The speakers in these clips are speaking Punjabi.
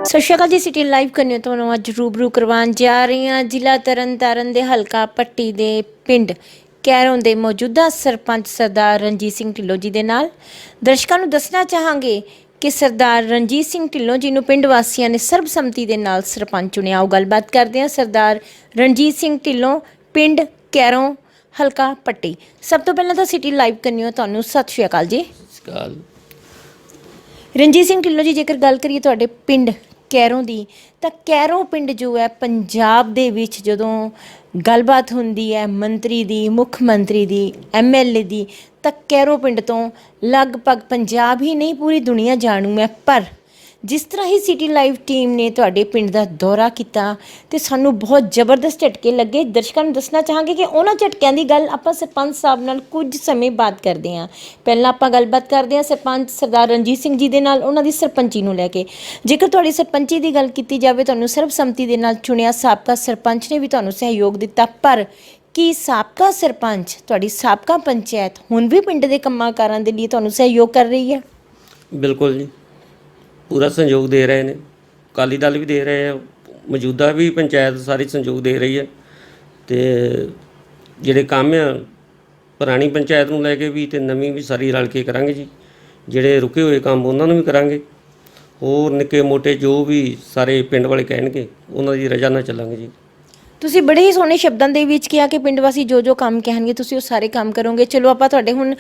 ਸਤਿ ਸ਼੍ਰੀ ਅਕਾਲ ਜੀ। ਸਿਟੀ ਲਾਈਵ ਕਰਨੇ ਤੁਹਾਨੂੰ ਅੱਜ ਰੂਬਰੂ ਕਰਵਾਉਣ ਜਾ ਰਹੀ ਹਾਂ ਜ਼ਿਲ੍ਹਾ ਤਰਨਤਾਰਨ ਦੇ ਹਲਕਾ ਪੱਟੀ ਦੇ ਪਿੰਡ ਕੈਰੋਂ ਦੇ ਮੌਜੂਦਾ ਸਰਪੰਚ ਸਰਦਾਰ ਰਣਜੀਤ ਸਿੰਘ ਢਿੱਲੋਂ ਜੀ ਦੇ ਨਾਲ। ਦਰਸ਼ਕਾਂ ਨੂੰ ਦੱਸਣਾ ਚਾਹਾਂਗੇ ਕਿ ਸਰਦਾਰ ਰਣਜੀਤ ਸਿੰਘ ਢਿੱਲੋਂ ਜੀ ਨੂੰ ਪਿੰਡ ਵਾਸੀਆਂ ਨੇ ਸਰਬਸੰਮਤੀ ਦੇ ਨਾਲ ਸਰਪੰਚ ਚੁਣਿਆ। ਆਓ ਗੱਲਬਾਤ ਕਰਦੇ ਹਾਂ ਸਰਦਾਰ ਰਣਜੀਤ ਸਿੰਘ ਢਿੱਲੋਂ, ਪਿੰਡ ਕੈਰੋਂ, ਹਲਕਾ ਪੱਟੀ। ਸਭ ਤੋਂ ਪਹਿਲਾਂ ਤਾਂ ਸਿਟੀ ਲਾਈਵ ਕਰਨੀ ਤੁਹਾਨੂੰ ਸਤਿ ਸ਼੍ਰੀ ਅਕਾਲ ਜੀ। ਰਣਜੀਤ ਸਿੰਘ ਢਿੱਲੋਂ ਜੀ, ਜੇਕਰ ਗੱਲ ਕਰੀਏ ਤੁਹਾਡੇ ਪਿੰਡ ਕੈਰੋਂ ਦੀ, ਤਾਂ ਕੈਰੋਂ ਪਿੰਡ ਜੋ ਹੈ ਪੰਜਾਬ ਦੇ ਵਿੱਚ ਜਦੋਂ ਗੱਲਬਾਤ ਹੁੰਦੀ ਹੈ ਮੰਤਰੀ ਦੀ, ਮੁੱਖ ਮੰਤਰੀ ਦੀ, MLA ਦੀ, ਤਾਂ ਕੈਰੋਂ ਪਿੰਡ ਤੋਂ ਲਗਭਗ ਪੰਜਾਬ ਹੀ ਨਹੀਂ ਪੂਰੀ ਦੁਨੀਆ ਜਾਣੂ ਹੈ। ਪਰ ਜਿਸ ਤਰ੍ਹਾਂ ਹੀ ਸਿਟੀ ਲਾਈਵ ਟੀਮ ਨੇ ਤੁਹਾਡੇ ਪਿੰਡ ਦਾ ਦੌਰਾ ਕੀਤਾ ਤੇ ਸਾਨੂੰ ਬਹੁਤ ਜ਼ਬਰਦਸਤ ਝਟਕੇ ਲੱਗੇ। ਦਰਸ਼ਕਾਂ ਨੂੰ ਦੱਸਣਾ ਚਾਹਾਂਗੇ ਕਿ ਉਹਨਾਂ ਝਟਕਿਆਂ ਦੀ ਗੱਲ ਆਪਾਂ ਸਰਪੰਚ ਸਾਹਿਬ ਨਾਲ ਕੁਝ ਸਮੇਂ ਬਾਅਦ ਕਰਦੇ ਹਾਂ। ਪਹਿਲਾਂ ਆਪਾਂ ਗੱਲਬਾਤ ਕਰਦੇ ਹਾਂ ਸਰਪੰਚ ਸਰਦਾਰ ਰਣਜੀਤ ਸਿੰਘ ਜੀ ਦੇ ਨਾਲ, ਉਹਨਾਂ ਦੀ ਸਰਪੰਚੀ ਨੂੰ ਲੈ ਕੇ। ਜੇਕਰ ਤੁਹਾਡੀ ਸਰਪੰਚੀ ਦੀ ਗੱਲ ਕੀਤੀ ਜਾਵੇ, ਤੁਹਾਨੂੰ ਸਰਬਸੰਮਤੀ ਦੇ ਨਾਲ ਚੁਣਿਆ, ਸਾਬਕਾ ਸਰਪੰਚ ਨੇ ਵੀ ਤੁਹਾਨੂੰ ਸਹਿਯੋਗ ਦਿੱਤਾ, ਪਰ ਕੀ ਸਾਬਕਾ ਸਰਪੰਚ, ਤੁਹਾਡੀ ਸਾਬਕਾ ਪੰਚਾਇਤ ਹੁਣ ਵੀ ਪਿੰਡ ਦੇ ਕੰਮਾਂ ਕਾਰਾਂ ਦੇ ਲਈ ਤੁਹਾਨੂੰ ਸਹਿਯੋਗ ਕਰ ਰਹੀ ਹੈ? ਬਿਲਕੁਲ ਜੀ, ਪੂਰਾ ਸਹਿਯੋਗ ਦੇ ਰਹੇ ਨੇ। ਅਕਾਲੀ ਦਲ ਵੀ ਦੇ ਰਹੇ ਆ, ਮੌਜੂਦਾ ਵੀ ਪੰਚਾਇਤ ਸਾਰੀ ਸਹਿਯੋਗ ਦੇ ਰਹੀ ਹੈ। ਅਤੇ ਜਿਹੜੇ ਕੰਮ ਆ ਪੁਰਾਣੀ ਪੰਚਾਇਤ ਨੂੰ ਲੈ ਕੇ ਵੀ ਅਤੇ ਨਵੀਂ ਵੀ ਸਾਰੀ ਰਲ ਕੇ ਕਰਾਂਗੇ ਜੀ। ਜਿਹੜੇ ਰੁਕੇ ਹੋਏ ਕੰਮ ਉਹਨਾਂ ਨੂੰ ਵੀ ਕਰਾਂਗੇ। ਹੋਰ ਨਿੱਕੇ ਮੋਟੇ ਜੋ ਵੀ ਸਾਰੇ ਪਿੰਡ ਵਾਲੇ ਕਹਿਣਗੇ ਉਹਨਾਂ ਦੀ ਰਜ਼ਾ ਨਾਲ ਚੱਲਾਂਗੇ ਜੀ। ਤੁਸੀਂ ਬੜੇ ਹੀ ਸੋਹਣੇ ਸ਼ਬਦਾਂ ਦੇ ਵਿੱਚ ਕਿਹਾ ਕਿ ਪਿੰਡ ਵਾਸੀ ਜੋ ਕੰਮ ਕਹਿਣਗੇ ਤੁਸੀਂ ਉਹ ਸਾਰੇ ਕੰਮ ਕਰੋਗੇ। ਚਲੋ ਆਪਾਂ ਤੁਹਾਡੇ ਹੁਣ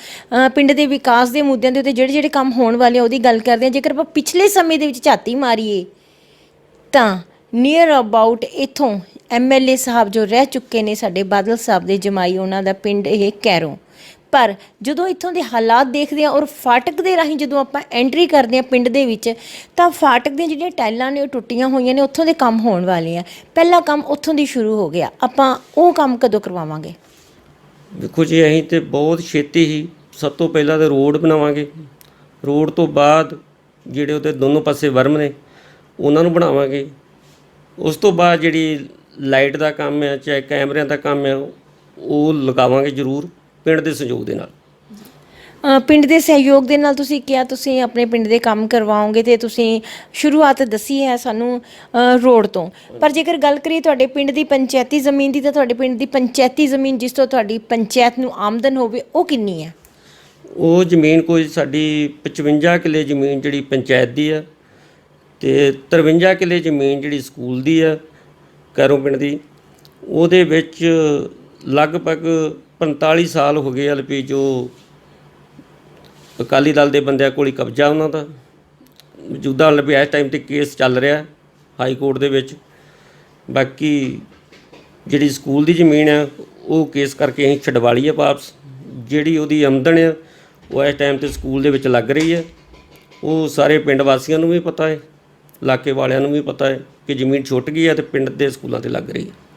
ਪਿੰਡ ਦੇ ਵਿਕਾਸ ਦੇ ਮੁੱਦਿਆਂ ਦੇ ਉੱਤੇ ਜਿਹੜੇ ਕੰਮ ਹੋਣ ਵਾਲੇ ਉਹਦੀ ਗੱਲ ਕਰਦੇ ਹਾਂ। ਜੇਕਰ ਆਪਾਂ ਪਿਛਲੇ ਸਮੇਂ ਦੇ ਵਿੱਚ ਝਾਤੀ ਮਾਰੀਏ ਤਾਂ ਨੀਅਰ ਅਬਾਊਟ ਇੱਥੋਂ MLA ਸਾਹਿਬ ਜੋ ਰਹਿ ਚੁੱਕੇ ਨੇ ਸਾਡੇ ਬਾਦਲ ਸਾਹਿਬ ਦੇ ਜਮਾਈ, ਉਹਨਾਂ ਦਾ ਪਿੰਡ ਇਹ ਕੈਰੋਂ। ਪਰ ਜਦੋਂ ਇੱਥੋਂ ਦੇ ਹਾਲਾਤ ਦੇਖਦੇ ਹਾਂ ਔਰ ਫਾਟਕ ਦੇ ਰਾਹੀਂ ਜਦੋਂ ਆਪਾਂ ਐਂਟਰੀ ਕਰਦੇ ਹਾਂ ਪਿੰਡ ਦੇ ਵਿੱਚ, ਤਾਂ ਫਾਟਕ ਦੀਆਂ ਜਿਹੜੀਆਂ ਟਾਈਲਾਂ ਨੇ ਉਹ ਟੁੱਟੀਆਂ ਹੋਈਆਂ ਨੇ, ਉੱਥੋਂ ਦੇ ਕੰਮ ਹੋਣ ਵਾਲੇ ਆ। ਪਹਿਲਾ ਕੰਮ ਉੱਥੋਂ ਦੀ ਸ਼ੁਰੂ ਹੋ ਗਿਆ, ਆਪਾਂ ਉਹ ਕੰਮ ਕਦੋਂ ਕਰਵਾਵਾਂਗੇ? ਦੇਖੋ ਜੀ, ਅਸੀਂ ਤਾਂ ਬਹੁਤ ਛੇਤੀ ਹੀ ਸਭ ਤੋਂ ਪਹਿਲਾਂ ਤਾਂ ਰੋਡ ਬਣਾਵਾਂਗੇ। ਰੋਡ ਤੋਂ ਬਾਅਦ ਜਿਹੜੇ ਉਹਦੇ ਦੋਨੋਂ ਪਾਸੇ ਵਰਮ ਨੇ ਉਹਨਾਂ ਨੂੰ ਬਣਾਵਾਂਗੇ। ਉਸ ਤੋਂ ਬਾਅਦ ਜਿਹੜੀ ਲਾਈਟ ਦਾ ਕੰਮ ਹੈ, ਚਾਹੇ ਕੈਮਰਿਆਂ ਦਾ ਕੰਮ ਹੈ, ਉਹ ਲਗਾਵਾਂਗੇ ਜ਼ਰੂਰ ਪਿੰਡ ਦੇ ਸਹਿਯੋਗ ਦੇ ਨਾਲ। ਪਿੰਡ ਦੇ ਸਹਿਯੋਗ ਦੇ ਨਾਲ ਤੁਸੀਂ ਕਿਹਾ ਤੁਸੀਂ ਆਪਣੇ ਪਿੰਡ ਦੇ ਕੰਮ ਕਰਵਾਓਗੇ ਅਤੇ ਤੁਸੀਂ ਸ਼ੁਰੂਆਤ ਦੱਸੀ ਹੈ ਸਾਨੂੰ ਰੋਡ ਤੋਂ। ਪਰ ਜੇਕਰ ਗੱਲ ਕਰੀਏ ਤੁਹਾਡੇ ਪਿੰਡ ਦੀ ਪੰਚਾਇਤੀ ਜ਼ਮੀਨ ਦੀ, ਤਾਂ ਤੁਹਾਡੇ ਪਿੰਡ ਦੀ ਪੰਚਾਇਤੀ ਜ਼ਮੀਨ ਜਿਸ ਤੋਂ ਤੁਹਾਡੀ ਪੰਚਾਇਤ ਨੂੰ ਆਮਦਨ ਹੋਵੇ ਉਹ ਕਿੰਨੀ ਹੈ? ਉਹ ਜ਼ਮੀਨ ਕੋਈ ਸਾਡੀ 55 ਕਿੱਲੇ ਜ਼ਮੀਨ ਜਿਹੜੀ ਪੰਚਾਇਤ ਦੀ ਆ, ਅਤੇ 53 ਕਿੱਲੇ ਜ਼ਮੀਨ ਜਿਹੜੀ ਸਕੂਲ ਦੀ ਆ ਕੈਰੋਂ ਪਿੰਡ ਦੀ। ਉਹਦੇ ਵਿੱਚ ਲਗਭਗ 45 ਸਾਲ ਹੋ ਗਏ ਐਲ ਪੀ ਜੋ ਅਕਾਲੀ ਦਲ ਦੇ ਬੰਦਿਆਂ ਕੋਲ ਹੀ ਕਬਜ਼ਾ ਉਹਨਾਂ ਦਾ ਮੌਜੂਦਾ ਐਲ ਪੀ। ਇਸ ਟਾਈਮ 'ਤੇ ਕੇਸ ਚੱਲ ਰਿਹਾ ਹਾਈ ਕੋਰਟ ਦੇ ਵਿੱਚ। ਬਾਕੀ ਜਿਹੜੀ ਸਕੂਲ ਦੀ ਜ਼ਮੀਨ ਆ ਉਹ ਕੇਸ ਕਰਕੇ ਅਸੀਂ ਛਡਵਾ ਲਈ ਹੈ ਵਾਪਸ। ਜਿਹੜੀ ਉਹਦੀ ਆਮਦਨ ਆ ਉਹ ਇਸ ਟਾਈਮ 'ਤੇ ਸਕੂਲ ਦੇ ਵਿੱਚ ਲੱਗ ਰਹੀ ਹੈ। ਉਹ ਸਾਰੇ ਪਿੰਡ ਵਾਸੀਆਂ ਨੂੰ ਵੀ ਪਤਾ ਹੈ, ਇਲਾਕੇ ਵਾਲਿਆਂ ਨੂੰ ਵੀ ਪਤਾ ਹੈ ਕਿ ਜ਼ਮੀਨ ਛੁੱਟ ਗਈ ਹੈ ਅਤੇ ਪਿੰਡ ਦੇ ਸਕੂਲਾਂ 'ਤੇ ਲੱਗ ਰਹੀ ਹੈ।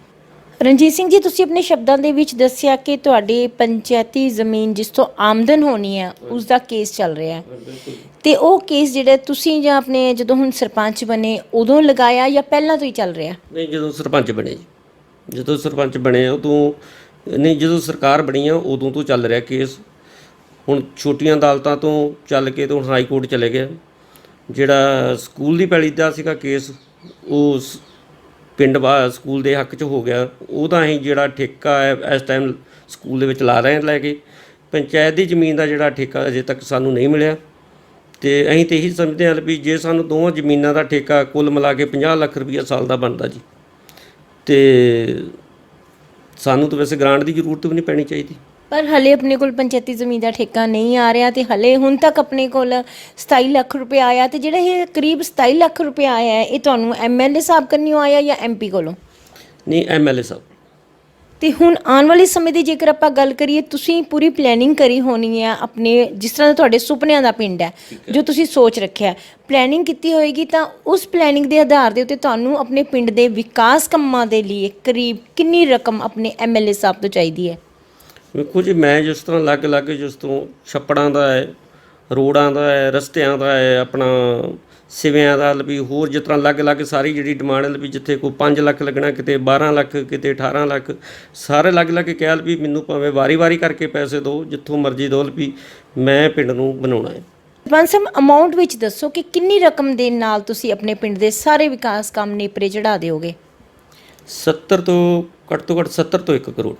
ਰਣਜੀਤ ਸਿੰਘ ਜੀ, ਤੁਸੀਂ ਆਪਣੇ ਸ਼ਬਦਾਂ ਦੇ ਵਿੱਚ ਦੱਸਿਆ ਕਿ ਤੁਹਾਡੀ ਪੰਚਾਇਤੀ ਜ਼ਮੀਨ ਜਿਸ ਤੋਂ ਆਮਦਨ ਹੋਣੀ ਹੈ ਉਸ ਦਾ ਕੇਸ ਚੱਲ ਰਿਹਾ ਹੈ, ਅਤੇ ਉਹ ਕੇਸ ਜਿਹੜਾ ਤੁਸੀਂ ਜਾਂ ਆਪਣੇ ਜਦੋਂ ਹੁਣ ਸਰਪੰਚ ਬਣੇ ਉਦੋਂ ਲਗਾਇਆ ਜਾਂ ਪਹਿਲਾਂ ਤੋਂ ਹੀ ਚੱਲ ਰਿਹਾ? ਨਹੀਂ, ਜਦੋਂ ਸਰਪੰਚ ਬਣੇ ਜੀ, ਜਦੋਂ ਸਰਪੰਚ ਬਣੇ ਉਦੋਂ ਨਹੀਂ, ਜਦੋਂ ਸਰਕਾਰ ਬਣੀ ਆ ਉਦੋਂ ਤੋਂ ਚੱਲ ਰਿਹਾ ਕੇਸ। ਹੁਣ ਛੋਟੀਆਂ ਅਦਾਲਤਾਂ ਤੋਂ ਚੱਲ ਕੇ ਤੇ ਹੁਣ ਹਾਈ ਕੋਰਟ ਚਲੇ ਗਿਆ। ਜਿਹੜਾ ਸਕੂਲ ਦੀ ਪੈਲੀ ਦਾ ਸੀਗਾ ਕੇਸ ਉਹ ਪਿੰਡ ਸਕੂਲ ਦੇ ਹੱਕ 'ਚ ਹੋ ਗਿਆ। ਉਹਦਾ ਅਸੀਂ ਜਿਹੜਾ ਠੇਕਾ ਹੈ ਇਸ ਟਾਈਮ ਸਕੂਲ ਦੇ ਵਿੱਚ ਲਾ ਰਹੇ ਹਾਂ ਲੈ ਕੇ। ਪੰਚਾਇਤ ਦੀ ਜ਼ਮੀਨ ਦਾ ਜਿਹੜਾ ਠੇਕਾ ਅਜੇ ਤੱਕ ਸਾਨੂੰ ਨਹੀਂ ਮਿਲਿਆ, ਅਤੇ ਅਸੀਂ ਤਾਂ ਇਹੀ ਸਮਝਦੇ ਹਾਂ ਵੀ ਜੇ ਸਾਨੂੰ ਦੋਵਾਂ ਜ਼ਮੀਨਾਂ ਦਾ ਠੇਕਾ ਕੁੱਲ ਮਿਲਾ ਕੇ 50 ਲੱਖ ਰੁਪਈਆ ਸਾਲ ਦਾ ਬਣਦਾ ਜੀ, ਅਤੇ ਸਾਨੂੰ ਤਾਂ ਵੈਸੇ ਗ੍ਰਾਂਟ ਦੀ ਜ਼ਰੂਰਤ ਵੀ ਨਹੀਂ ਪੈਣੀ ਚਾਹੀਦੀ। ਪਰ ਹਲੇ ਆਪਣੇ ਕੋਲ ਪੰਚਾਇਤੀ ਜ਼ਮੀਨ ਦਾ ਠੇਕਾ ਨਹੀਂ ਆ ਰਿਹਾ, ਅਤੇ ਹਲੇ ਹੁਣ ਤੱਕ ਆਪਣੇ ਕੋਲ 27 ਲੱਖ ਰੁਪਏ ਆਇਆ, ਅਤੇ ਜਿਹੜਾ ਇਹ ਕਰੀਬ 27 ਲੱਖ ਰੁਪਏ ਆਇਆ ਹੈ ਇਹ ਤੁਹਾਨੂੰ MLA ਸਾਹਿਬ ਕੰਨਿਓ ਆਇਆ ਜਾਂ MP ਕੋਲੋਂ? ਨਹੀਂ, MLA ਸਾਹਿਬ। ਅਤੇ ਹੁਣ ਆਉਣ ਵਾਲੇ ਸਮੇਂ ਦੀ ਜੇਕਰ ਆਪਾਂ ਗੱਲ ਕਰੀਏ, ਤੁਸੀਂ ਪੂਰੀ ਪਲੈਨਿੰਗ ਕਰੀ ਹੋਣੀ ਹੈ ਆਪਣੇ, ਜਿਸ ਤਰ੍ਹਾਂ ਤੁਹਾਡੇ ਸੁਪਨਿਆਂ ਦਾ ਪਿੰਡ ਹੈ ਜੋ ਤੁਸੀਂ ਸੋਚ ਰੱਖਿਆ, ਪਲੈਨਿੰਗ ਕੀਤੀ ਹੋਏਗੀ, ਤਾਂ ਉਸ ਪਲੈਨਿੰਗ ਦੇ ਆਧਾਰ ਦੇ ਉੱਤੇ ਤੁਹਾਨੂੰ ਆਪਣੇ ਪਿੰਡ ਦੇ ਵਿਕਾਸ ਕੰਮਾਂ ਦੇ ਲਈ ਕਰੀਬ ਕਿੰਨੀ ਰਕਮ ਆਪਣੇ MLA ਸਾਹਿਬ ਤੋਂ ਚਾਹੀਦੀ ਹੈ? ਵੇਖੋ ਜੀ, ਮੈਂ ਜਿਸ ਤਰ੍ਹਾਂ ਅਲੱਗ ਜਿਸ ਤੋਂ ਛੱਪੜਾਂ ਦਾ ਹੈ, ਰੋਡਾਂ ਦਾ ਹੈ, ਰਸਤਿਆਂ ਦਾ ਹੈ, ਆਪਣਾ ਸਿਵਿਆਂ ਦਾ ਵੀ ਹੋਰ ਜਿਸ ਤਰ੍ਹਾਂ ਅਲੱਗ ਸਾਰੀ ਜਿਹੜੀ ਡਿਮਾਂਡ ਵੀ ਜਿੱਥੇ ਕੋਈ 5 ਲੱਖ ਲੱਗਣਾ, ਕਿਤੇ 12 ਲੱਖ, ਕਿਤੇ 18 ਲੱਖ, ਸਾਰੇ ਅਲੱਗ ਕਿਹਾ ਵੀ ਮੈਨੂੰ ਭਾਵੇਂ ਵਾਰੀ ਕਰਕੇ ਪੈਸੇ ਦਿਓ, ਜਿੱਥੋਂ ਮਰਜ਼ੀ ਦਿਓ ਵੀ ਮੈਂ ਪਿੰਡ ਨੂੰ ਬਣਾਉਣਾ ਹੈ। ਸਰਪੰਚ ਸਾਹਿਬ, ਅਮਾਉਂਟ ਵਿੱਚ ਦੱਸੋ ਕਿ ਕਿੰਨੀ ਰਕਮ ਦੇ ਨਾਲ ਤੁਸੀਂ ਆਪਣੇ ਪਿੰਡ ਦੇ ਸਾਰੇ ਵਿਕਾਸ ਕੰਮ ਨੇਪਰੇ ਚੜਾ ਦਿਓਗੇ? 70 ਤੋਂ ਘੱਟ ਤੋਂ ਘੱਟ 70 ਤੋਂ 1 ਕਰੋੜ।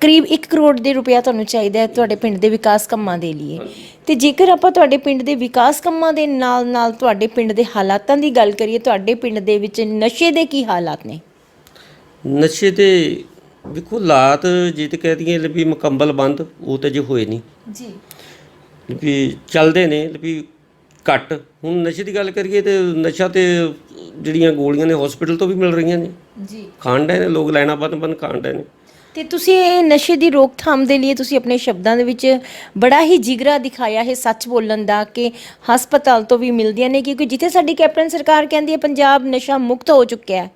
ਕਰੀਬ 1 ਕਰੋੜ ਦੇ ਰੁਪਇਆ ਤੁਹਾਨੂੰ ਚਾਹੀਦਾ ਹੈ ਤੁਹਾਡੇ ਪਿੰਡ ਦੇ ਵਿਕਾਸ ਕੰਮਾਂ ਦੇ ਲਈ। ਤੇ ਜੇਕਰ ਆਪਾਂ ਤੁਹਾਡੇ ਪਿੰਡ ਦੇ ਵਿਕਾਸ ਕੰਮਾਂ ਦੇ ਨਾਲ ਨਾਲ ਤੁਹਾਡੇ ਪਿੰਡ ਦੇ ਹਾਲਾਤਾਂ ਦੀ ਗੱਲ ਕਰੀਏ, ਤੁਹਾਡੇ ਪਿੰਡ ਦੇ ਵਿੱਚ ਨਸ਼ੇ ਦੇ ਕੀ ਹਾਲਾਤ ਨੇ? ਨਸ਼ੇ ਤੇ ਵੇਖੋ ਹਾਲਾਤ ਜੇ ਤੇ ਕਹਿ ਦਈਏ ਵੀ ਮੁਕੰਮਲ ਬੰਦ, ਉਹ ਤਾਂ ਜੇ ਹੋਏ ਨਹੀਂ ਜੀ, ਵੀ ਚੱਲਦੇ ਨੇ ਵੀ ਘੱਟ। ਹੁਣ ਨਸ਼ੇ ਦੀ ਗੱਲ ਕਰੀਏ ਤੇ ਨਸ਼ਾ ਤੇ ਜਿਹੜੀਆਂ ਗੋਲੀਆਂ ਨੇ ਹਸਪੀਟਲ ਤੋਂ ਵੀ ਮਿਲ ਰਹੀਆਂ ਨੇ ਜੀ, ਖਾਣ ਡਏ ਨੇ ਲੋਕ, ਲਾਈਨਾਂ ਬੰਨ ਖਾਣ ਡਏ ਨੇ। ਤੇ ਤੁਸੀਂ ਇਹ ਨਸ਼ੇ ਦੀ ਰੋਕਥਾਮ ਦੇ ਲਈ ਤੁਸੀਂ ਆਪਣੇ ਸ਼ਬਦਾਂ ਦੇ ਵਿੱਚ ਬੜਾ ਹੀ ਜਿਗਰਾ ਦਿਖਾਇਆ ਹੈ ਸੱਚ ਬੋਲਣ ਦਾ, ਕਿ ਹਸਪਤਾਲ ਤੋਂ ਵੀ ਮਿਲਦੀਆਂ ਨੇ, ਕਿਉਂਕਿ ਜਿੱਥੇ ਸਾਡੀ ਕੈਪਟਨ ਸਰਕਾਰ ਕਹਿੰਦੀ ਹੈ ਪੰਜਾਬ ਨਸ਼ਾ ਮੁਕਤ ਹੋ ਚੁੱਕਿਆ ਹੈ,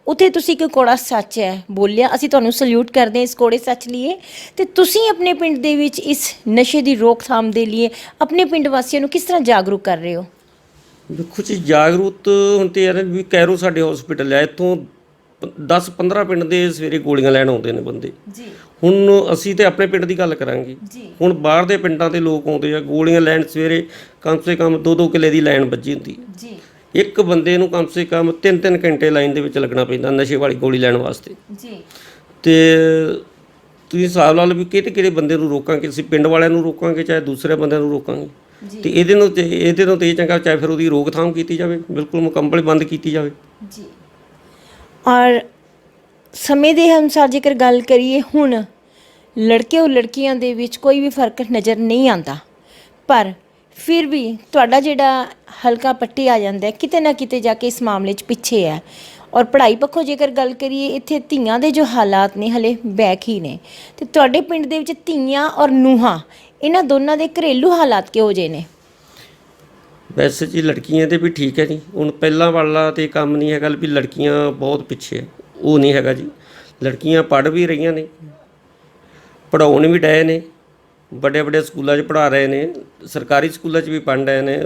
ਉੱਥੇ ਤੁਸੀਂ ਇੱਕ ਕੋੜਾ ਸੱਚ ਹੈ ਬੋਲਿਆ। ਅਸੀਂ ਤੁਹਾਨੂੰ ਸਲੂਟ ਕਰਦੇ ਹਾਂ ਇਸ ਕੋੜੇ ਸੱਚ ਲਈ। ਤੇ ਤੁਸੀਂ ਆਪਣੇ ਪਿੰਡ ਦੇ ਵਿੱਚ ਇਸ ਨਸ਼ੇ ਦੀ ਰੋਕਥਾਮ ਦੇ ਲਈ ਆਪਣੇ ਪਿੰਡ ਵਾਸੀਆਂ ਨੂੰ ਕਿਸ ਤਰ੍ਹਾਂ ਜਾਗਰੂਕ ਕਰ ਰਹੇ ਹੋ? ਦੇਖੋ ਜੀ, ਜਾਗਰੂਕ ਹੁਣ ਤੇ ਯਾਰ ਵੀ ਕੈਰੋ ਸਾਡੇ ਹਸਪੀਟਲ ਹੈ, ਇੱਥੋਂ 10-15 ਪਿੰਡ ਦੇ ਸਵੇਰੇ ਗੋਲੀਆਂ ਲੈਣ ਆਉਂਦੇ ਨੇ ਬੰਦੇ। ਜੀ, ਹੁਣ ਅਸੀਂ ਤੇ ਆਪਣੇ ਪਿੰਡ ਦੀ ਗੱਲ ਕਰਾਂਗੇ, ਜੀ, ਹੁਣ ਬਾਹਰ ਦੇ ਪਿੰਡਾਂ ਦੇ ਲੋਕ ਆਉਂਦੇ ਆ ਗੋਲੀਆਂ ਲੈਣ। ਸਵੇਰੇ ਕਮ ਸੇ ਕਮ 2-2 ਕਿੱਲੇ ਦੀ ਲਾਈਨ ਵੱਜੀ ਹੁੰਦੀ ਹੈ। ਜੀ, ਇੱਕ ਬੰਦੇ ਨੂੰ ਕਮ ਸੇ ਕਮ 3-3 ਘੰਟੇ ਲਾਈਨ ਦੇ ਵਿੱਚ ਲੱਗਣਾ ਪੈਂਦਾ ਨਸ਼ੇ ਵਾਲੀ ਗੋਲੀ ਲੈਣ ਵਾਸਤੇ। ਜੀ, ਤੇ ਤੁਸੀਂ ਹਿਸਾਬ ਲਾ ਲਓ ਵੀ ਕਿਹੜੇ ਬੰਦੇ ਨੂੰ ਰੋਕਾਂਗੇ, ਅਸੀਂ ਪਿੰਡ ਵਾਲਿਆਂ ਨੂੰ ਰੋਕਾਂਗੇ ਚਾਹੇ ਦੂਸਰੇ ਬੰਦਿਆਂ ਨੂੰ ਰੋਕਾਂਗੇ। ਤੇ ਇਹਦੇ ਨੂੰ ਤੇ ਇਹ ਚੰਗਾ ਚਾਹੇ ਫਿਰ ਉਹਦੀ ਰੋਕਥਾਮ ਕੀਤੀ ਜਾਵੇ, ਬਿਲਕੁਲ ਮੁਕੰਮਲ ਬੰਦ ਕੀਤੀ ਜਾਵੇ। ਜੀ। ਔਰ ਸਮੇਂ ਦੇ ਅਨੁਸਾਰ ਜੇਕਰ ਗੱਲ ਕਰੀਏ, ਹੁਣ ਲੜਕੇ ਔਰ ਲੜਕੀਆਂ ਦੇ ਵਿੱਚ ਕੋਈ ਵੀ ਫਰਕ ਨਜ਼ਰ ਨਹੀਂ ਆਉਂਦਾ, ਪਰ ਫਿਰ ਵੀ ਤੁਹਾਡਾ ਜਿਹੜਾ ਹਲਕਾ ਪੱਟੀ ਆ ਜਾਂਦਾ ਕਿਤੇ ਨਾ ਕਿਤੇ ਜਾ ਕੇ ਇਸ ਮਾਮਲੇ 'ਚ ਪਿੱਛੇ ਹੈ। ਔਰ ਪੜ੍ਹਾਈ ਪੱਖੋਂ ਜੇਕਰ ਗੱਲ ਕਰੀਏ, ਇੱਥੇ ਧੀਆਂ ਦੇ ਜੋ ਹਾਲਾਤ ਨੇ ਹਲੇ ਬੈਕ ਹੀ ਨੇ। ਤੇ ਤੁਹਾਡੇ ਪਿੰਡ ਦੇ ਵਿੱਚ ਧੀਆਂ ਔਰ ਨੂੰਹਾਂ, ਇਹਨਾਂ ਦੋਨਾਂ ਦੇ ਘਰੇਲੂ ਹਾਲਾਤ ਕਿਹੋ ਜਿਹੇ ਨੇ? ਵੈਸੇ ਜੀ ਲੜਕੀਆਂ ਤੇ ਵੀ ਠੀਕ ਹੈ ਜੀ, ਹੁਣ ਪਹਿਲਾਂ ਵਾਲਾ ਤੇ ਕੰਮ ਨਹੀਂ ਹੈਗਾ ਵੀ ਲੜਕੀਆਂ ਬਹੁਤ ਪਿੱਛੇ ਹੈ, ਉਹ ਨਹੀਂ ਹੈਗਾ ਜੀ। ਲੜਕੀਆਂ ਪੜ੍ਹ ਵੀ ਰਹੀਆਂ ਨੇ, ਪੜ੍ਹਾਉਣ ਵੀ ਡਏ ਨੇ, ਵੱਡੇ ਵੱਡੇ ਸਕੂਲਾਂ 'ਚ ਪੜ੍ਹਾ ਰਹੇ ਨੇ, ਸਰਕਾਰੀ ਸਕੂਲਾਂ 'ਚ ਵੀ ਪੜ੍ਹ ਰਹੇ ਨੇ,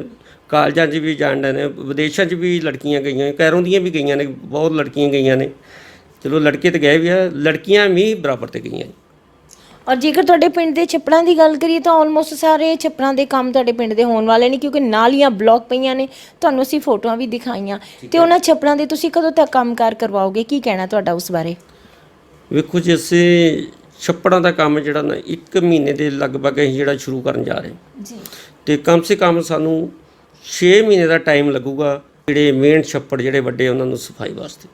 ਕਾਲਜਾਂ 'ਚ ਵੀ ਜਾਣ ਡਏ ਨੇ, ਵਿਦੇਸ਼ਾਂ 'ਚ ਵੀ ਲੜਕੀਆਂ ਗਈਆਂ, ਕੈਰੋਂ ਦੀਆਂ ਵੀ ਗਈਆਂ ਨੇ, ਬਹੁਤ ਲੜਕੀਆਂ ਗਈਆਂ ਨੇ। ਚਲੋ ਲੜਕੇ ਤਾਂ ਗਏ ਵੀ ਆ, ਲੜਕੀਆਂ ਵੀ ਬਰਾਬਰ 'ਤੇ ਗਈਆਂ। ਔਰ ਜੇਕਰ ਤੁਹਾਡੇ ਪਿੰਡ ਦੇ ਛੱਪੜਾਂ ਦੀ ਗੱਲ ਕਰੀਏ ਤਾਂ ਆਲਮੋਸਟ ਸਾਰੇ ਛੱਪੜਾਂ ਦੇ ਕੰਮ ਤੁਹਾਡੇ ਪਿੰਡ ਦੇ ਹੋਣ ਵਾਲੇ ਨੇ, ਕਿਉਂਕਿ ਨਾਲੀਆਂ ਬਲੌਕ ਪਈਆਂ ਨੇ, ਤੁਹਾਨੂੰ ਅਸੀਂ ਫੋਟੋਆਂ ਵੀ ਦਿਖਾਈਆਂ। ਤੇ ਉਹਨਾਂ ਛੱਪੜਾਂ ਦੇ ਤੁਸੀਂ ਕਦੋਂ ਤੱਕ ਕੰਮਕਾਰ ਕਰਵਾਓਗੇ? ਕੀ ਕਹਿਣਾ ਤੁਹਾਡਾ ਉਸ ਬਾਰੇ? ਵੇਖੋ ਜੀ, ਅਸੀਂ ਛੱਪੜਾਂ ਦਾ ਕੰਮ ਜਿਹੜਾ ਨਾ 1 ਮਹੀਨੇ ਦੇ ਲਗਭਗ ਅਸੀਂ ਜਿਹੜਾ ਸ਼ੁਰੂ ਕਰਨ ਜਾ ਰਹੇ ਜੀ, ਤੇ ਕਮ ਸੇ ਕਮ ਸਾਨੂੰ 6 ਮਹੀਨੇ ਦਾ ਟਾਈਮ ਲੱਗੂਗਾ ਜਿਹੜੇ ਮੇਨ ਛੱਪੜ ਜਿਹੜੇ ਵੱਡੇ ਉਹਨਾਂ ਨੂੰ ਸਫਾਈ ਵਾਸਤੇ।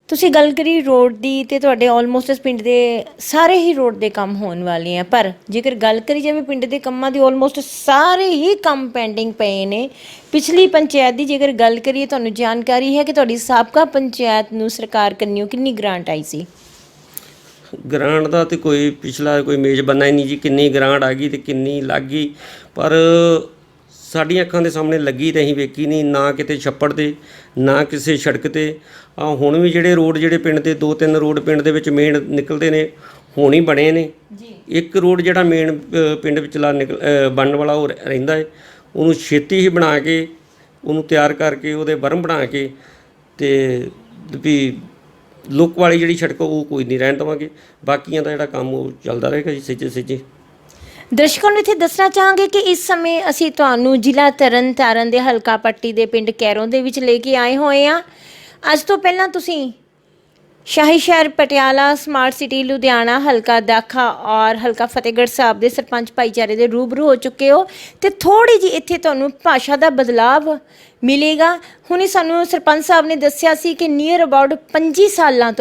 ਤੁਸੀਂ ਗੱਲ ਕਰੀ ਰੋਡ ਦੀ, ਤੇ ਤੁਹਾਡੇ ਆਲਮੋਸਟ ਇਸ ਪਿੰਡ ਦੇ ਸਾਰੇ ਹੀ ਰੋਡ ਦੇ ਕੰਮ ਹੋਣ ਵਾਲੇ ਆ, ਪਰ ਜੇਕਰ ਗੱਲ ਕਰੀ ਜਾਵੇ ਪਿੰਡ ਦੇ ਕੰਮਾਂ ਦੀ, ਆਲਮੋਸਟ ਸਾਰੇ ਹੀ ਕੰਮ ਪੈਂਡਿੰਗ ਪਏ ਨੇ। ਪਿਛਲੀ ਪੰਚਾਇਤ ਦੀ ਜੇਕਰ ਗੱਲ ਕਰੀਏ, ਤੁਹਾਨੂੰ ਜਾਣਕਾਰੀ ਹੈ ਕਿ ਤੁਹਾਡੀ ਸਾਬਕਾ ਪੰਚਾਇਤ ਨੂੰ ਸਰਕਾਰ ਕੰਨਿਓ ਕਿੰਨੀ ਗ੍ਰਾਂਟ ਆਈ ਸੀ? ਗ੍ਰਾਂਟ ਦਾ ਤੇ ਕੋਈ ਪਿਛਲਾ ਕੋਈ ਮੇਜ਼ ਬੰਨਾ ਹੀ ਨਹੀਂ ਜੀ, ਕਿੰਨੀ ਗ੍ਰਾਂਟ ਆ ਗਈ ਤੇ ਕਿੰਨੀ ਲੱਗ ਗਈ, ਪਰ ਸਾਡੀਆਂ ਅੱਖਾਂ ਦੇ ਸਾਹਮਣੇ ਲੱਗੀ ਤਾਂ ਅਸੀਂ ਵੇਖੀ ਨਹੀਂ, ਨਾ ਕਿਤੇ ਛੱਪੜ ਤੇ ਨਾ ਕਿਸੇ ਸੜਕ ਤੇ। ਹੁਣ ਵੀ ਜਿਹੜੇ ਰੋਡ ਜਿਹੜੇ ਪਿੰਡ ਦੇ 2-3 ਰੋਡ ਪਿੰਡ ਦੇ ਵਿੱਚ ਮੇਨ ਨਿਕਲਦੇ ਨੇ, ਹੁਣ ਹੀ ਬਣੇ ਨੇ। ਇੱਕ ਰੋਡ ਜਿਹੜਾ ਮੇਨ ਪਿੰਡ ਵਿਚਲਾ ਬਣਨ ਵਾਲਾ ਉਹ ਰਹਿੰਦਾ ਹੈ, ਉਹਨੂੰ ਛੇਤੀ ਹੀ ਬਣਾ ਕੇ, ਉਹਨੂੰ ਤਿਆਰ ਕਰਕੇ, ਉਹਦੇ ਬਰਮ ਬਣਾ ਕੇ ਤੇ ਵੀ ਲੁੱਕ ਵਾਲੀ ਜਿਹੜੀ ਸੜਕ ਉਹ ਕੋਈ ਨਹੀਂ ਰਹਿਣ ਦੇਵਾਂਗੇ। ਬਾਕੀਆਂ ਦਾ ਜਿਹੜਾ ਕੰਮ ਉਹ ਚੱਲਦਾ ਰਹੇਗਾ ਜੀ ਸਿੱਜੇ। ਦਰਸ਼ਕਾਂ ਨੂੰ ਇੱਥੇ ਦੱਸਣਾ ਚਾਹਾਂਗੇ ਕਿ ਇਸ ਸਮੇਂ ਅਸੀਂ ਤੁਹਾਨੂੰ ਜ਼ਿਲ੍ਹਾ ਤਰਨਤਾਰਨ ਦੇ ਹਲਕਾ ਪੱਟੀ ਦੇ ਪਿੰਡ ਕੈਰੋਂ ਦੇ ਵਿੱਚ ਲੈ ਕੇ ਆਏ ਹੋਏ ਹਾਂ। ਅੱਜ ਤੋਂ ਪਹਿਲਾਂ ਤੁਸੀਂ ਸ਼ਾਹੀ ਸ਼ਹਿਰ ਪਟਿਆਲਾ, ਸਮਾਰਟ ਸਿਟੀ ਲੁਧਿਆਣਾ, ਹਲਕਾ ਦਾਖਾ ਔਰ ਹਲਕਾ ਫਤਿਹਗੜ੍ਹ ਸਾਹਿਬ ਦੇ ਸਰਪੰਚ ਭਾਈਚਾਰੇ ਦੇ ਰੂਬਰੂ ਹੋ ਚੁੱਕੇ ਹੋ, ਤੇ ਥੋੜੀ ਜਿਹੀ ਇੱਥੇ ਤੁਹਾਨੂੰ ਭਾਸ਼ਾ ਦਾ ਬਦਲਾਵ ਮਿਲੇਗਾ। ਹੁਣੇ ਸਾਨੂੰ ਸਰਪੰਚ ਸਾਹਿਬ ਨੇ ਦੱਸਿਆ ਸੀ ਕਿ ਨੀਅਰ ਅਬਾਊਟ 25 ਸਾਲਾਂ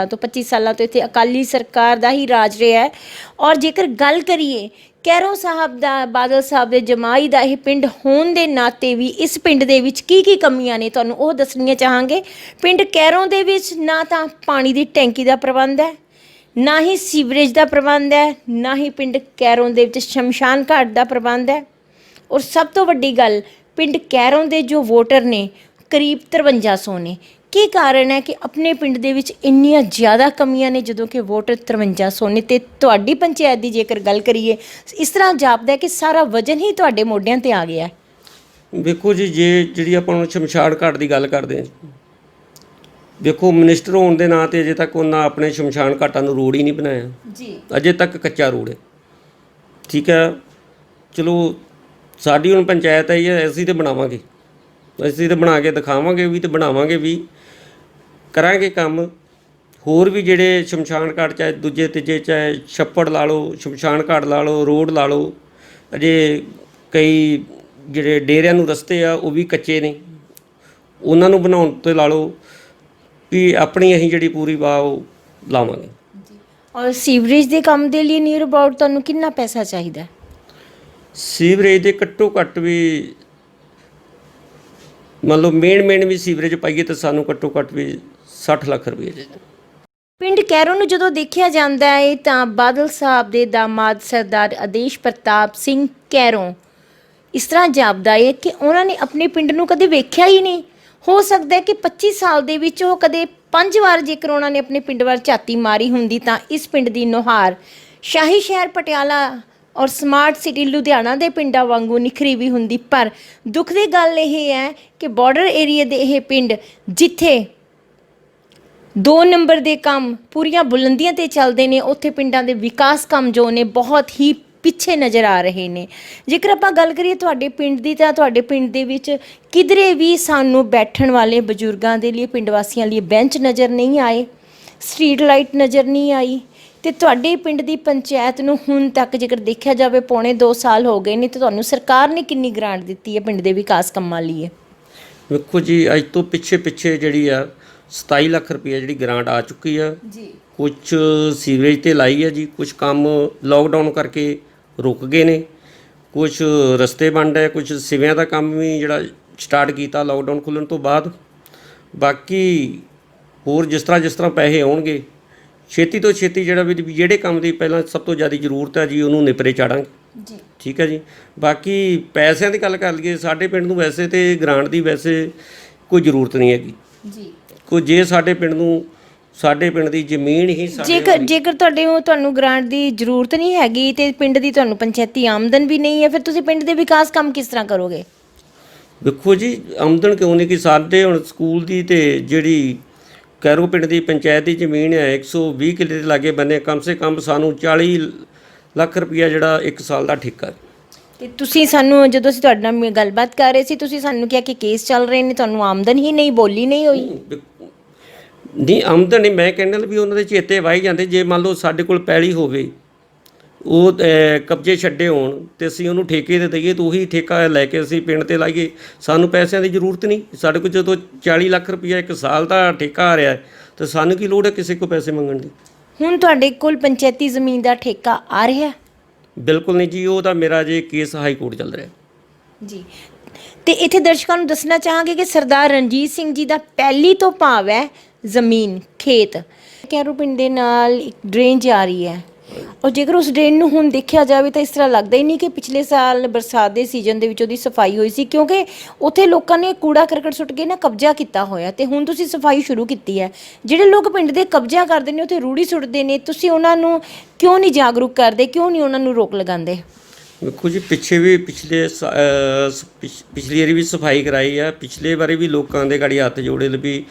ਤੋਂ ਇੱਥੇ ਅਕਾਲੀ ਸਰਕਾਰ ਦਾ ਹੀ ਰਾਜ ਰਿਹਾ ਹੈ। ਔਰ ਜੇਕਰ ਗੱਲ ਕਰੀਏ ਕੈਰੋਂ ਸਾਹਿਬ ਦਾ, ਬਾਦਲ ਸਾਹਿਬ ਦੇ ਜਮਾਈ ਦਾ ਇਹ ਪਿੰਡ ਹੋਣ ਦੇ ਨਾਤੇ ਵੀ ਇਸ ਪਿੰਡ ਦੇ ਵਿੱਚ ਕੀ ਕਮੀਆਂ ਨੇ ਤੁਹਾਨੂੰ ਉਹ ਦੱਸਣੀਆਂ ਚਾਹਾਂਗੇ। ਪਿੰਡ ਕੈਰੋਂ ਦੇ ਵਿੱਚ ਨਾ ਤਾਂ ਪਾਣੀ ਦੀ ਟੈਂਕੀ ਦਾ ਪ੍ਰਬੰਧ ਹੈ, ਨਾ ਹੀ ਸੀਵਰੇਜ ਦਾ ਪ੍ਰਬੰਧ ਹੈ, ਨਾ ਹੀ ਪਿੰਡ ਕੈਰੋਂ ਦੇ ਵਿੱਚ ਸ਼ਮਸ਼ਾਨ ਘਾਟ ਦਾ ਪ੍ਰਬੰਧ ਹੈ। ਔਰ ਸਭ ਤੋਂ ਵੱਡੀ ਗੱਲ, ਪਿੰਡ ਕੈਰੋਂ ਦੇ ਜੋ ਵੋਟਰ ਨੇ ਕਰੀਬ 5300 ਨੇ। ਕੀ ਕਾਰਨ ਹੈ ਕਿ ਆਪਣੇ ਪਿੰਡ ਦੇ ਵਿੱਚ ਇੰਨੀਆਂ ਜ਼ਿਆਦਾ ਕਮੀਆਂ ਨੇ ਜਦੋਂ ਕਿ ਵੋਟਰ 5300 ਨੇ? ਤੇ ਤੁਹਾਡੀ ਪੰਚਾਇਤ ਦੀ ਜੇਕਰ ਗੱਲ ਕਰੀਏ, ਇਸ ਤਰ੍ਹਾਂ ਜਾਪਦਾ ਕਿ ਸਾਰਾ ਵਜ਼ਨ ਹੀ ਤੁਹਾਡੇ ਮੋਢਿਆਂ ਤੇ ਆ ਗਿਆ। ਵੇਖੋ ਜੀ, ਜਿਹੜੀ ਆਪਾਂ ਹੁਣ ਸ਼ਮਸ਼ਾਨ ਘਾਟ ਦੀ ਗੱਲ ਕਰਦੇ ਹਾਂ, ਵੇਖੋ ਮਿਨਿਸਟਰ ਹੋਣ ਦੇ ਨਾਂ ਤੇ ਅਜੇ ਤੱਕ ਉਹਨਾਂ ਆਪਣੇ ਸ਼ਮਸ਼ਾਨ ਘਾਟਾਂ ਨੂੰ ਰੋਡ ਹੀ ਨਹੀਂ ਬਣਾਇਆ ਜੀ। ਅਜੇ ਤੱਕ ਕੱਚਾ ਰੋਡ ਹੈ, ਠੀਕ ਹੈ। ਚਲੋ ਸਾਡੀ ਹੁਣ ਪੰਚਾਇਤ ਆਈ ਹੈ, ਅਸੀਂ ਤਾਂ ਬਣਾਵਾਂਗੇ, ਅਸੀਂ ਤਾਂ ਬਣਾ ਕੇ ਦਿਖਾਵਾਂਗੇ ਵੀ, ਤੇ ਬਣਾਵਾਂਗੇ ਵੀ, ਕਰਾਂਗੇ ਕੰਮ। ਹੋਰ ਵੀ ਜਿਹੜੇ ਸ਼ਮਸ਼ਾਨ ਘਾਟ, ਚਾਹੇ ਦੂਜੇ ਤੀਜੇ, ਚਾਹੇ ਛੱਪੜ ਲਾ ਲਓ, ਸ਼ਮਸ਼ਾਨ ਘਾਟ ਲਾ ਲਓ, ਰੋਡ ਲਾ ਲਓ, ਅਜੇ ਕਈ ਜਿਹੜੇ ਡੇਰਿਆਂ ਨੂੰ ਰਸਤੇ ਆ ਉਹ ਵੀ ਕੱਚੇ ਨੇ, ਉਹਨਾਂ ਨੂੰ ਬਣਾਉਣ 'ਤੇ ਲਾ ਲਓ ਵੀ ਆਪਣੀ ਅਸੀਂ ਜਿਹੜੀ ਪੂਰੀ ਵਾਹ ਉਹ ਲਾਵਾਂਗੇ। ਔਰ ਸੀਵਰੇਜ ਦੇ ਕੰਮ ਦੇ ਲਈ ਨੀਅਰ ਅਬਾਊਟ ਤੁਹਾਨੂੰ ਕਿੰਨਾ ਪੈਸਾ ਚਾਹੀਦਾ? ਸੀਵਰੇਜ ਦੇ ਘੱਟੋ ਘੱਟ ਵੀ ਮੰਨ ਲਓ ਮੇਨ ਵੀ ਸੀਵਰੇਜ ਪਾਈਏ ਤਾਂ ਸਾਨੂੰ ਘੱਟੋ ਘੱਟ ਵੀ 60 ਲੱਖ ਰੁਪਏ ਦੇ। ਪਿੰਡ ਕੈਰੋਂ ਨੂੰ ਜਦੋਂ ਦੇਖਿਆ ਜਾਂਦਾ ਹੈ ਤਾਂ ਬਾਦਲ ਸਾਹਿਬ ਦੇ ਦਾਮਾਦ ਸਰਦਾਰ ਆਦੇਸ਼ ਪ੍ਰਤਾਪ ਸਿੰਘ ਕੈਰੋਂ ਇਸ ਤਰ੍ਹਾਂ ਜਾਪਦਾ ਹੈ ਕਿ ਉਹਨਾਂ ਨੇ ਆਪਣੇ ਪਿੰਡ ਨੂੰ ਕਦੇ ਵੇਖਿਆ ਹੀ ਨਹੀਂ। ਹੋ ਸਕਦਾ ਹੈ ਕਿ 25 ਸਾਲ ਦੇ ਵਿੱਚ ਉਹ ਕਦੇ 5 ਵਾਰ ਜੇਕਰ ਉਹਨਾਂ ਨੇ ਆਪਣੇ ਪਿੰਡ ਵੱਲ ਝਾਤੀ ਮਾਰੀ ਹੁੰਦੀ ਤਾਂ ਇਸ ਪਿੰਡ ਦੀ ਨੁਹਾਰ ਸ਼ਾਹੀ ਸ਼ਹਿਰ ਪਟਿਆਲਾ ਔਰ ਸਮਾਰਟ ਸਿਟੀ ਲੁਧਿਆਣਾ ਦੇ ਪਿੰਡਾਂ ਵਾਂਗੂ ਨਿਖਰੀ ਵੀ ਹੁੰਦੀ। ਪਰ ਦੁੱਖ ਦੀ ਗੱਲ ਇਹ ਹੈ ਕਿ ਬਾਰਡਰ ਏਰੀਆ ਦੇ ਇਹ ਪਿੰਡ ਜਿੱਥੇ 2 ਨੰਬਰ ਦੇ ਕੰਮ ਪੂਰੀਆਂ ਬੁਲੰਦੀਆਂ ਤੇ ਚੱਲਦੇ ਨੇ, ਉੱਥੇ ਪਿੰਡਾਂ ਦੇ ਵਿਕਾਸ ਕੰਮ ਜੋ ਨੇ ਬਹੁਤ ਹੀ ਪਿੱਛੇ ਨਜ਼ਰ ਆ ਰਹੇ ਨੇ। ਜੇਕਰ ਆਪਾਂ ਗੱਲ ਕਰੀਏ ਤੁਹਾਡੇ ਪਿੰਡ ਦੀ ਤਾਂ ਤੁਹਾਡੇ ਪਿੰਡ ਦੇ ਵਿੱਚ ਕਿਧਰੇ ਵੀ ਸਾਨੂੰ ਬੈਠਣ ਵਾਲੇ ਬਜ਼ੁਰਗਾਂ ਦੇ ਲਈ, ਪਿੰਡ ਵਾਸੀਆਂ ਲਈ ਬੈਂਚ ਨਜ਼ਰ ਨਹੀਂ ਆਏ, ਸਟਰੀਟ ਲਾਈਟ ਨਜ਼ਰ ਨਹੀਂ ਆਈ। ਤੇ ਤੁਹਾਡੇ ਪਿੰਡ ਦੀ ਪੰਚਾਇਤ ਨੂੰ ਹੁਣ ਤੱਕ ਜੇਕਰ ਦੇਖਿਆ ਜਾਵੇ ਪੌਣੇ 2 ਸਾਲ ਹੋ ਗਏ ਨੇ, ਤੇ ਤੁਹਾਨੂੰ ਸਰਕਾਰ ਨੇ ਕਿੰਨੀ ਗ੍ਰਾਂਟ ਦਿੱਤੀ ਹੈ ਪਿੰਡ ਦੇ ਵਿਕਾਸ ਕੰਮਾਂ ਲਈ? ਵੇਖੋ ਜੀ, ਅੱਜ ਤੋਂ ਪਿੱਛੇ ਜਿਹੜੀ ਆ 27 ਲੱਖ ਰੁਪਏ ਜਿਹੜੀ ਗ੍ਰਾਂਟ ਆ ਚੁੱਕੀ ਆ ਜੀ। ਕੁਝ ਸੀਵਰੇਜ ਤੇ ਲਾਈ ਹੈ ਜੀ, ਕੁਝ ਕੰਮ ਲੋਕਡਾਊਨ ਕਰਕੇ ਰੁਕ ਗਏ ਨੇ, ਕੁਝ ਰਸਤੇ ਬਣ ਰਹੇ, ਕੁਝ ਸਿਵਿਆਂ ਦਾ ਕੰਮ ਵੀ ਜਿਹੜਾ ਸਟਾਰਟ ਕੀਤਾ ਲੋਕਡਾਊਨ ਖੁੱਲ੍ਹਣ ਤੋਂ ਬਾਅਦ। ਬਾਕੀ ਹੋਰ ਜਿਸ ਤਰ੍ਹਾਂ ਪੈਸੇ ਆਉਣਗੇ ਛੇਤੀ ਤੋਂ ਛੇਤੀ ਜਿਹੜਾ ਵੀ ਜਿਹੜੇ ਕੰਮ ਦੀ ਪਹਿਲਾਂ ਸਭ ਤੋਂ ਜ਼ਿਆਦਾ ਜ਼ਰੂਰਤ ਹੈ ਜੀ ਉਹਨੂੰ ਨਿਪਰੇ ਚਾੜਾਂਗੇ ਜੀ। ਠੀਕ ਹੈ ਜੀ। ਬਾਕੀ ਪੈਸਿਆਂ ਦੀ ਗੱਲ ਕਰ ਲਈਏ, ਸਾਡੇ ਪਿੰਡ ਨੂੰ ਵੈਸੇ ਤੇ ਗ੍ਰਾਂਟ ਦੀ ਵੈਸੇ ਕੋਈ ਜ਼ਰੂਰਤ ਨਹੀਂ ਹੈਗੀ ਜੀ। ਕੋਈ ਜੇ ਸਾਡੇ ਪਿੰਡ ਦੀ ਜ਼ਮੀਨ ਹੀ ਜੇਕਰ ਤੁਹਾਨੂੰ ਗ੍ਰਾਂਟ ਦੀ ਜ਼ਰੂਰਤ ਨਹੀਂ ਹੈਗੀ ਤੇ ਪਿੰਡ ਦੀ ਤੁਹਾਨੂੰ ਪੰਚਾਇਤੀ ਆਮਦਨ ਵੀ ਨਹੀਂ ਹੈ, ਫਿਰ ਤੁਸੀਂ ਪਿੰਡ ਦੇ ਵਿਕਾਸ ਕੰਮ ਕਿਸ ਤਰ੍ਹਾਂ ਕਰੋਗੇ? ਵੇਖੋ ਜੀ, ਆਮਦਨ ਕਿਉਂ ਨਹੀਂ, ਕਿ ਸਾਡੇ ਹੁਣ ਸਕੂਲ ਦੀ ਤੇ ਜਿਹੜੀ ਕੈਰੋਂ ਪਿੰਡ ਦੀ ਪੰਚਾਇਤ ਦੀ ਜ਼ਮੀਨ ਹੈ 120 ਕਿੱਲੇ ਦੇ ਲਾਗੇ ਬੰਨੇ, ਕਮ ਸੇ ਕਮ ਸਾਨੂੰ 40 ਲੱਖ ਰੁਪਈਆ ਜਿਹੜਾ 1 ਸਾਲ ਦਾ ਠੇਕਾ। ਤੇ ਤੁਸੀਂ ਸਾਨੂੰ, ਜਦੋਂ ਅਸੀਂ ਤੁਹਾਡੇ ਨਾਲ ਗੱਲਬਾਤ ਕਰ ਰਹੇ ਸੀ, ਤੁਸੀਂ ਸਾਨੂੰ ਕਿਹਾ ਕਿ ਕੇਸ ਚੱਲ ਰਹੇ ਨੇ, ਤੁਹਾਨੂੰ ਆਮਦਨ ਹੀ ਨਹੀਂ, ਬੋਲੀ ਨਹੀਂ ਹੋਈ। ਨਹੀਂ, ਆਮਦਨ ਨਹੀਂ, ਮੈਂ ਕਹਿੰਦਾ ਵੀ ਉਹਨਾਂ ਦੇ ਚੇਤੇ ਵਾਹੀ ਜਾਂਦੇ। ਜੇ ਮੰਨ ਲਓ ਸਾਡੇ ਕੋਲ ਪੈਲੀ ਹੋਵੇ, ਉਹ ਕਬਜ਼ੇ ਛੱਡੇ ਹੋਣ ਤੇ ਅਸੀਂ ਉਹਨੂੰ ਠੇਕੇ 'ਤੇ ਦਈਏ ਤਾਂ ਉਹੀ ਠੇਕਾ ਲੈ ਕੇ ਅਸੀਂ ਪਿੰਡ 'ਤੇ ਲਾਈਏ, ਸਾਨੂੰ ਪੈਸਿਆਂ ਦੀ ਜ਼ਰੂਰਤ ਨਹੀਂ। ਸਾਡੇ ਕੋਲ ਜਦੋਂ 40 ਲੱਖ ਰੁਪਈਆ 1 ਸਾਲ ਦਾ ਠੇਕਾ ਆ ਰਿਹਾ ਤਾਂ ਸਾਨੂੰ ਕੀ ਲੋੜ ਹੈ ਕਿਸੇ ਕੋਲ ਪੈਸੇ ਮੰਗਣ ਦੀ? ਹੁਣ ਤੁਹਾਡੇ ਕੋਲ ਪੰਚਾਇਤੀ ਜ਼ਮੀਨ ਦਾ ਠੇਕਾ ਆ ਰਿਹਾ? ਬਿਲਕੁਲ ਨਹੀਂ ਜੀ, ਉਹਦਾ ਮੇਰਾ ਜੇ ਕੇਸ ਹਾਈ ਕੋਰਟ ਚੱਲ ਰਿਹਾ ਜੀ। ਤੇ ਇੱਥੇ ਦਰਸ਼ਕਾਂ ਨੂੰ ਦੱਸਣਾ ਚਾਹਾਂਗੇ ਕਿ ਸਰਦਾਰ ਰਣਜੀਤ ਸਿੰਘ ਜੀ ਦਾ ਪਹਿਲੀ ਤੋਂ ਭਾਵ ਹੈ ਜ਼ਮੀਨ, ਖੇਤ। ਕੈਰੋਂ ਪਿੰਡ ਦੇ ਨਾਲ ਇੱਕ ਡਰੇਨ ਜਾ ਰਹੀ ਹੈ, ਔਰ ਜੇਕਰ ਉਸ ਡਰੇਨ ਨੂੰ ਹੁਣ ਦੇਖਿਆ ਜਾਵੇ ਤਾਂ ਇਸ ਤਰ੍ਹਾਂ ਲੱਗਦਾ ਹੀ ਨਹੀਂ ਕਿ ਪਿਛਲੇ ਸਾਲ ਬਰਸਾਤ ਦੇ ਸੀਜ਼ਨ ਦੇ ਵਿੱਚ ਉਹਦੀ ਸਫਾਈ ਹੋਈ ਸੀ, ਕਿਉਂਕਿ ਉੱਥੇ ਲੋਕਾਂ ਨੇ ਕੂੜਾ ਕਰਕਟ ਸੁੱਟ ਕੇ ਨਾ ਕਬਜ਼ਾ ਕੀਤਾ ਹੋਇਆ। ਤੇ ਹੁਣ ਤੁਸੀਂ ਸਫਾਈ ਸ਼ੁਰੂ ਕੀਤੀ ਹੈ। ਜਿਹੜੇ ਲੋਕ ਪਿੰਡ ਦੇ ਕਬਜ਼ਾ ਕਰਦੇ ਨੇ, ਉੱਥੇ ਰੂੜੀ ਸੁੱਟਦੇ ਨੇ, ਤੁਸੀਂ ਉਹਨਾਂ ਨੂੰ ਕਿਉਂ ਨਹੀਂ ਜਾਗਰੂਕ ਕਰਦੇ, ਕਿਉਂ ਨਹੀਂ ਉਹਨਾਂ ਨੂੰ ਰੋਕ ਲਗਾਉਂਦੇ? ਵੇਖੋ ਜੀ, ਪਿਛਲੀ ਵਾਰੀ ਵੀ ਸਫਾਈ ਕਰਾਈ ਆ, ਪਿਛਲੇ ਵਾਰੀ ਵੀ ਲੋਕਾਂ ਦੇ ਗਾੜੀ ਹੱਥ ਜੋੜੇ ਵੀ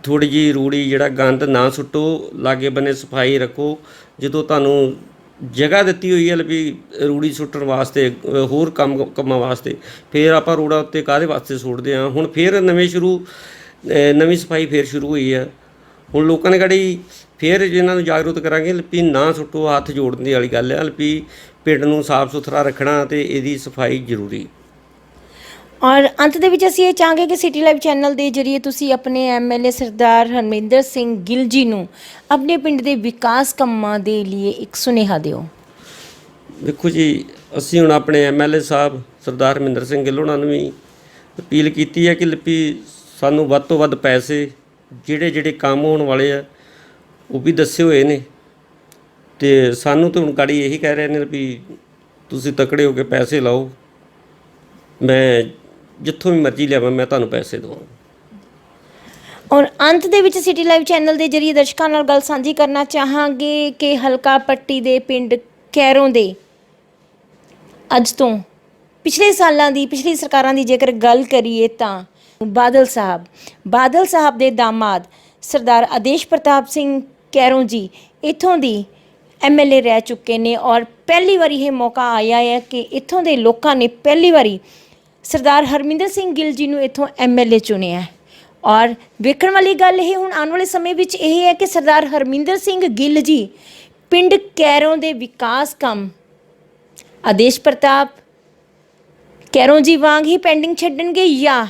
ਥੋੜ੍ਹੀ ਜਿਹੀ ਰੂੜੀ ਜਿਹੜਾ ਗੰਦ ਨਾ ਸੁੱਟੋ, ਲਾਗੇ ਬੰਨੇ ਸਫਾਈ ਰੱਖੋ। ਜਦੋਂ ਤੁਹਾਨੂੰ ਜਗ੍ਹਾ ਦਿੱਤੀ ਹੋਈ ਹੈ ਵੀ ਰੂੜੀ ਸੁੱਟਣ ਵਾਸਤੇ, ਹੋਰ ਕੰਮਾਂ ਵਾਸਤੇ, ਫਿਰ ਆਪਾਂ ਰੋੜਾ ਉੱਤੇ ਕਾਹਦੇ ਵਾਸਤੇ ਸੁੱਟਦੇ ਹਾਂ? ਹੁਣ ਫਿਰ ਨਵੀਂ ਸਫਾਈ ਫਿਰ ਸ਼ੁਰੂ ਹੋਈ ਹੈ। ਹੁਣ ਲੋਕਾਂ ਨੇ ਗਾੜੀ ਫਿਰ ਇਹਨਾਂ ਨੂੰ ਜਾਗਰੂਕ ਕਰਾਂਗੇ ਵੀ ਨਾ ਸੁੱਟੋ, ਹੱਥ ਜੋੜਨ ਦੀ ਵਾਲੀ ਗੱਲ ਹੈ ਵੀ ਪਿੰਡ ਨੂੰ ਸਾਫ਼ ਸੁਥਰਾ ਰੱਖਣਾ ਤੇ ਇਹਦੀ ਸਫਾਈ ਜ਼ਰੂਰੀ। ਔਰ ਅੰਤ ਦੇ ਵਿੱਚ ਅਸੀਂ ਇਹ ਚਾਹਾਂਗੇ ਕਿ ਸਿਟੀ ਲਾਈਵ ਚੈਨਲ ਦੇ ਜ਼ਰੀਏ ਤੁਸੀਂ ਆਪਣੇ MLA ਸਰਦਾਰ ਹਰਮਿੰਦਰ ਸਿੰਘ ਗਿੱਲ ਜੀ ਨੂੰ ਆਪਣੇ ਪਿੰਡ ਦੇ ਵਿਕਾਸ ਕੰਮਾਂ ਦੇ ਲਈ ਇੱਕ ਸੁਨੇਹਾ ਦਿਓ। ਦੇਖੋ ਜੀ, ਅਸੀਂ ਹੁਣ ਆਪਣੇ MLA ਸਾਹਿਬ ਸਰਦਾਰ ਹਰਮਿੰਦਰ ਸਿੰਘ ਗਿੱਲ ਉਹਨਾਂ ਨੂੰ ਵੀ ਅਪੀਲ ਕੀਤੀ ਹੈ ਕਿ ਸਾਨੂੰ ਵੱਧ ਤੋਂ ਵੱਧ ਪੈਸੇ, ਜਿਹੜੇ ਕੰਮ ਹੋਣ ਵਾਲੇ ਆ ਉਹ ਵੀ ਦੱਸੇ ਹੋਏ ਨੇ, ਤੇ ਸਾਨੂੰ ਤਾਂ ਹੁਣ ਗਾੜੀ ਇਹੀ ਕਹਿ ਰਹੇ ਨੇ ਵੀ ਤੁਸੀਂ ਤਕੜੇ ਹੋ ਕੇ ਪੈਸੇ ਲਾਓ, ਮੈਂ ਜਿੱਥੋਂ ਵੀ ਮਰਜ਼ੀ ਲਿਆਵਾਂ, ਮੈਂ ਤੁਹਾਨੂੰ ਪੈਸੇ ਦੇਵਾਂ। ਔਰ ਅੰਤ ਦੇ ਵਿੱਚ ਸਿਟੀ ਲਾਈਵ ਚੈਨਲ ਦੇ ਜ਼ਰੀਏ ਦਰਸ਼ਕਾਂ ਨਾਲ ਗੱਲ ਸਾਂਝੀ ਕਰਨਾ ਚਾਹਾਂਗੇ ਕਿ ਹਲਕਾ ਪੱਟੀ ਦੇ ਪਿੰਡ ਕੈਰੋਂ ਦੇ ਅੱਜ ਤੋਂ ਪਿਛਲੇ ਸਰਕਾਰਾਂ ਦੀ ਜੇਕਰ ਗੱਲ ਕਰੀਏ ਤਾਂ ਬਾਦਲ ਸਾਹਿਬ ਦੇ ਦਾਮਾਦ ਸਰਦਾਰ ਆਦੇਸ਼ ਪ੍ਰਤਾਪ ਸਿੰਘ ਕੈਰੋਂ ਜੀ ਇੱਥੋਂ ਦੀ ਐਮਐਲਏ ਰਹਿ ਚੁੱਕੇ ਨੇ ਔਰ ਪਹਿਲੀ ਵਾਰੀ ਇਹ ਮੌਕਾ ਆਇਆ ਹੈ ਕਿ ਇੱਥੋਂ ਦੇ ਲੋਕਾਂ ਨੇ ਪਹਿਲੀ ਵਾਰੀ ਸਰਦਾਰ ਹਰਮਿੰਦਰ ਸਿੰਘ ਗਿੱਲ ਜੀ ਨੂੰ ਇੱਥੋਂ ਐਮਐਲਏ ਚੁਣਿਆ ਹੈ। ਔਰ ਵੇਖਣ ਵਾਲੀ ਗੱਲ ਇਹ ਹੁਣ ਆਉਣ ਵਾਲੇ ਸਮੇਂ ਵਿੱਚ ਇਹ ਹੈ ਕਿ ਸਰਦਾਰ ਹਰਮਿੰਦਰ ਸਿੰਘ ਗਿੱਲ ਜੀ ਪਿੰਡ ਕੈਰੋਂ ਦੇ ਵਿਕਾਸ ਕੰਮ ਆਦੇਸ਼ ਪ੍ਰਤਾਪ ਕੈਰੋਂ ਜੀ ਵਾਂਗ ਹੀ ਪੈਂਡਿੰਗ ਛੱਡਣਗੇ ਜਾਂ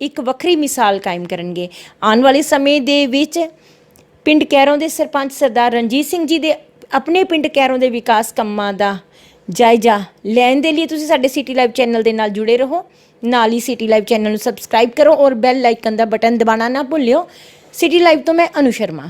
ਇੱਕ ਵੱਖਰੀ ਮਿਸਾਲ ਕਾਇਮ ਕਰਨਗੇ। ਆਉਣ ਵਾਲੇ ਸਮੇਂ ਦੇ ਵਿੱਚ ਪਿੰਡ ਕੈਰੋਂ ਦੇ ਸਰਪੰਚ ਸਰਦਾਰ ਰਣਜੀਤ ਸਿੰਘ ਜੀ ਦੇ ਆਪਣੇ ਪਿੰਡ ਕੈਰੋਂ ਦੇ ਵਿਕਾਸ ਕੰਮਾਂ ਦਾ ਜਾਇਜ਼ਾ ਲੈਣ ਦੇ ਲਈ ਤੁਸੀਂ ਸਾਡੇ ਸਿਟੀ ਲਾਈਵ ਚੈਨਲ ਦੇ ਨਾਲ ਜੁੜੇ ਰਹੋ। ਨਾਲ ਹੀ ਸਿਟੀ ਲਾਈਵ ਚੈਨਲ ਨੂੰ ਸਬਸਕ੍ਰਾਈਬ ਕਰੋ ਔਰ ਬੈਲ ਆਈਕਨ ਦਾ ਬਟਨ ਦਬਾਉਣਾ ਨਾ ਭੁੱਲਿਓ। ਸਿਟੀ ਲਾਈਵ ਤੋਂ ਮੈਂ ਅਨੂ ਸ਼ਰਮਾ।